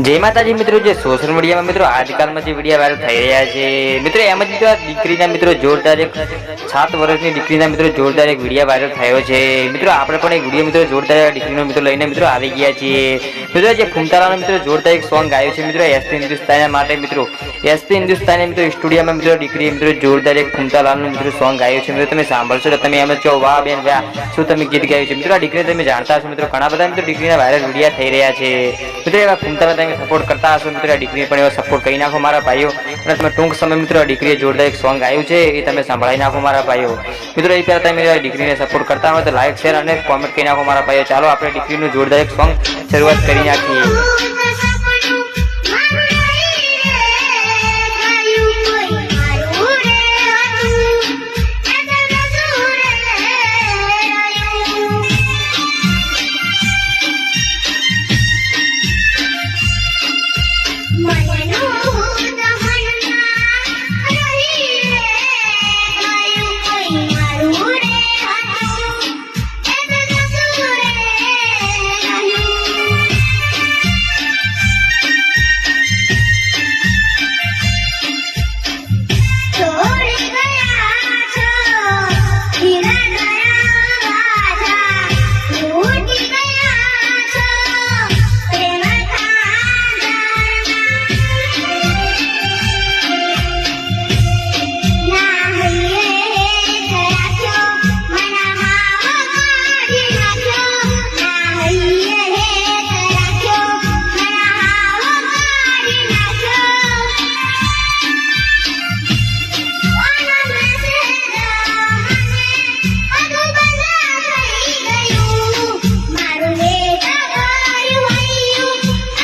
जय माताजी मित्रों, जो सोशल मीडिया में मित्रों आजकल में जो वीडियो वायरल થઈ રહ્યા છે મિત્રો, એમ જ મિત્રો દીકરીના મિત્રો જોરદાર એક 7 વર્ષની દીકરીના મિત્રો જોરદાર એક વિડીયો વાયરલ થયો છે મિત્રો. આપણે પણ એક વિડીયો મિત્રો જોરદાર દીકરીનો મિત્રો લઈને મિત્રો આવી ગયા છીએ મિત્રો. જે ફૂમતાલાનો મિત્રો જોરદાર એક સોંગ ગાયો છે મિત્રો એસપી હિન્દુસ્તાની માટે મિત્રો. એસપી હિન્દુસ્તાની મિત્રો સ્ટુડિયોમાં મિત્રો દીકરી મિત્રો જોરદાર એક ફૂમતાલાનો મિત્રો સોંગ ગાયો છે મિત્રો. તમે સાંભળશો તો તમે એમ જ કહો, વાહ બેન વાહ, શું તમે ગીત ગાયું છે મિત્રો. આ દીકરી તમે જાણતા હશો મિત્રો, ઘણા બધા મિત્રો દીકરીના વાયરલ વિડીયો થઈ રહ્યા છે મિત્રો. એવા ફૂમતાલા તમે સપોર્ટ કરતા હશો મિત્રો. આ દીકરી પણ એવો સપોર્ટ કરી નાખો મારા ભાઈઓ. અને તમે ટૂંક સમય મિત્રો આ દીકરીએ જોરદાર એક સોંગ ગાયું છે, એ તમે સાંભળી નાખો મારા ભાઈઓ મિત્રો. એ પહેલા તમે આ દીકરીને સપોર્ટ કરતા હોય તો લાઈક શેર અને કોમેન્ટ કરી નાખો મારા ભાઈઓ. ચાલો આપણે દીકરીનું જોરદાર એક સોંગ શરૂઆત કરી નાખીએ.